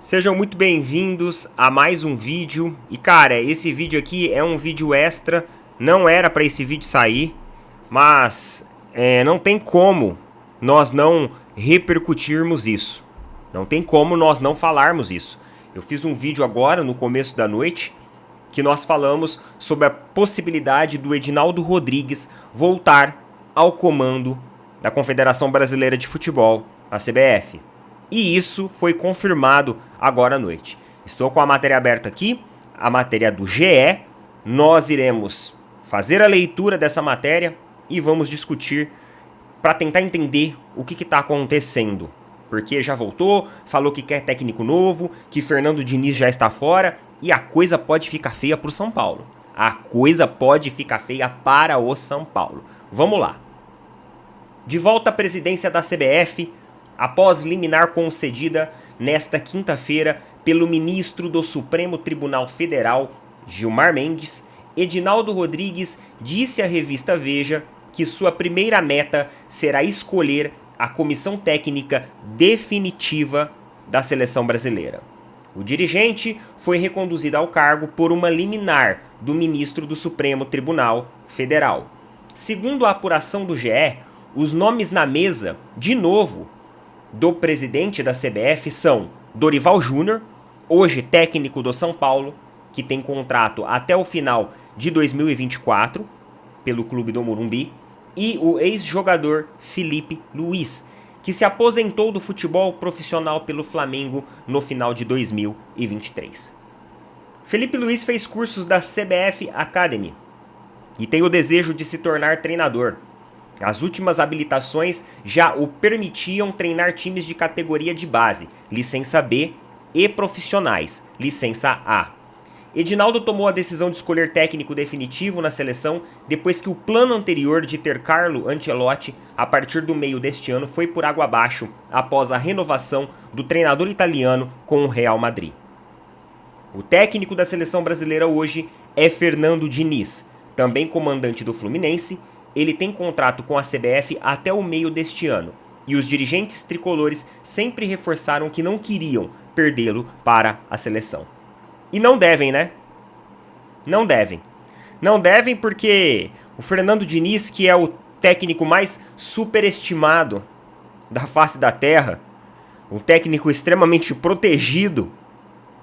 Sejam muito bem-vindos a mais um vídeo. E cara, esse vídeo aqui é um vídeo extra. Não era para esse vídeo sair, mas não tem como nós não repercutirmos isso. Não tem como nós não falarmos isso. Eu fiz um vídeo agora, no começo da noite, que nós falamos sobre a possibilidade do Edinaldo Rodrigues voltar ao comando da Confederação Brasileira de Futebol, a CBF. E isso foi confirmado agora à noite. Estou com a matéria aberta aqui, a matéria do GE. Nós iremos fazer a leitura dessa matéria e vamos discutir para tentar entender o que está acontecendo. Porque já voltou, falou que quer técnico novo, que Fernando Diniz já está fora e a coisa pode ficar feia para o São Paulo. A coisa pode ficar feia para o São Paulo. Vamos lá. De volta à presidência da CBF, após liminar concedida nesta quinta-feira pelo ministro do Supremo Tribunal Federal, Gilmar Mendes, Edinaldo Rodrigues disse à revista Veja que sua primeira meta será escolher a comissão técnica definitiva da seleção brasileira. O dirigente foi reconduzido ao cargo por uma liminar do ministro do Supremo Tribunal Federal. Segundo a apuração do GE, os nomes na mesa, de novo, do presidente da CBF são Dorival Júnior, hoje técnico do São Paulo, que tem contrato até o final de 2024 pelo clube do Morumbi, e o ex-jogador Felipe Luiz, que se aposentou do futebol profissional pelo Flamengo no final de 2023. Felipe Luiz fez cursos da CBF Academy e tem o desejo de se tornar treinador. As últimas habilitações já o permitiam treinar times de categoria de base, licença B, e profissionais, licença A. Edinaldo tomou a decisão de escolher técnico definitivo na seleção depois que o plano anterior de ter Carlo Ancelotti a partir do meio deste ano foi por água abaixo após a renovação do treinador italiano com o Real Madrid. O técnico da seleção brasileira hoje é Fernando Diniz, também comandante do Fluminense. Ele tem contrato com a CBF até o meio deste ano, e os dirigentes tricolores sempre reforçaram que não queriam perdê-lo para a seleção. E não devem, né? Não devem. Não devem porque o Fernando Diniz, que é o técnico mais superestimado da face da terra, um técnico extremamente protegido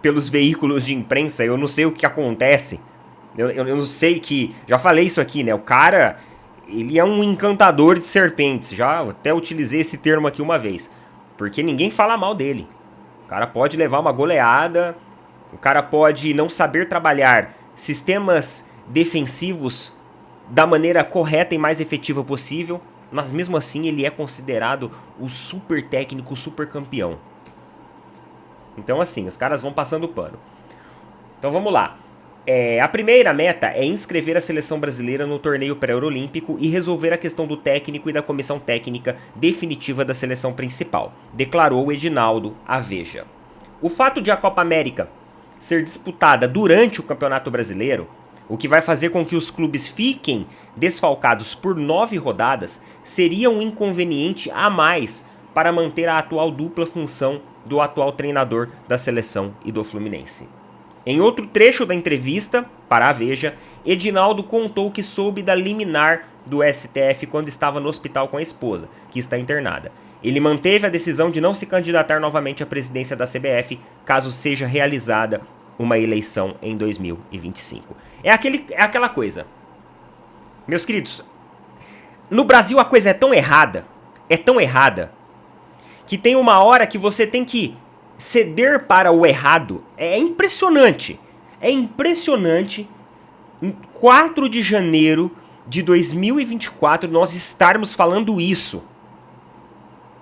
pelos veículos de imprensa, eu não sei o que acontece. Eu não sei que... Já falei isso aqui, né? O cara... Ele é um encantador de serpentes. Já até utilizei esse termo aqui uma vez. Porque ninguém fala mal dele. O cara pode levar uma goleada. O cara pode não saber trabalhar sistemas defensivos da maneira correta e mais efetiva possível. Mas mesmo assim ele é considerado o super técnico, o super campeão. Então assim, os caras vão passando o pano. Então vamos lá. A primeira meta é inscrever a seleção brasileira no torneio pré-olímpico e resolver a questão do técnico e da comissão técnica definitiva da seleção principal, declarou Edinaldo à Veja. O fato de a Copa América ser disputada durante o Campeonato Brasileiro, o que vai fazer com que os clubes fiquem desfalcados por 9 rodadas, seria um inconveniente a mais para manter a atual dupla função do atual treinador da seleção e do Fluminense. Em outro trecho da entrevista, para a Veja, Edinaldo contou que soube da liminar do STF quando estava no hospital com a esposa, que está internada. Ele manteve a decisão de não se candidatar novamente à presidência da CBF, caso seja realizada uma eleição em 2025. É aquela coisa. Meus queridos, no Brasil a coisa é tão errada, que tem uma hora que você tem que ceder para o errado. É impressionante. É impressionante. Em 4 de janeiro de 2024 nós estarmos falando isso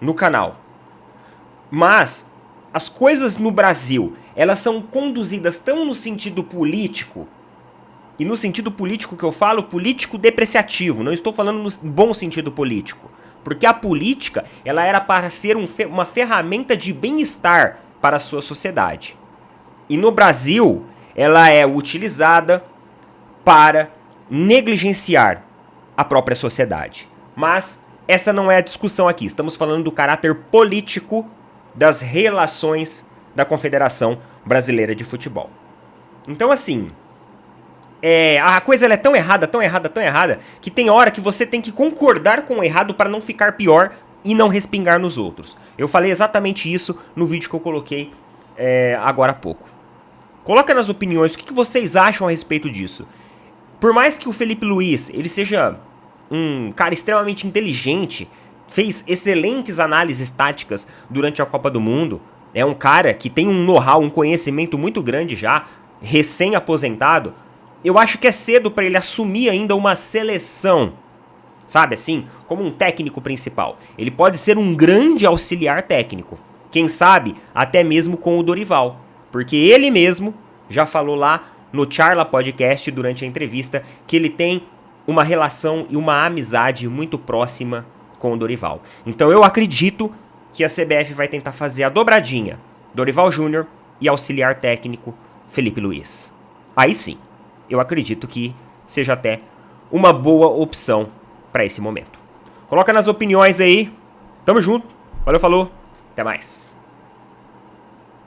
no canal. Mas as coisas no Brasil, elas são conduzidas tão no sentido político, e no sentido político que eu falo, político depreciativo, não estou falando no bom sentido político, porque a política, ela era para ser uma ferramenta de bem-estar para a sua sociedade. E no Brasil, ela é utilizada para negligenciar a própria sociedade. Mas essa não é a discussão aqui. Estamos falando do caráter político das relações da Confederação Brasileira de Futebol. Então, assim, a coisa ela é tão errada, que tem hora que você tem que concordar com o errado para não ficar pior e não respingar nos outros. Eu falei exatamente isso no vídeo que eu coloquei agora há pouco. Coloca nas opiniões o que vocês acham a respeito disso. Por mais que o Felipe Luiz ele seja um cara extremamente inteligente, fez excelentes análises táticas durante a Copa do Mundo, é um cara que tem um know-how, um conhecimento muito grande já, recém-aposentado, eu acho que é cedo para ele assumir ainda uma seleção, sabe assim, como um técnico principal. Ele pode ser um grande auxiliar técnico, quem sabe até mesmo com o Dorival, porque ele mesmo já falou lá no Charla Podcast durante a entrevista que ele tem uma relação e uma amizade muito próxima com o Dorival. Então eu acredito que a CBF vai tentar fazer a dobradinha Dorival Júnior e auxiliar técnico Felipe Luiz. Aí sim, eu acredito que seja até uma boa opção para esse momento. Coloca nas opiniões aí. Tamo junto. Valeu, falou. Até mais.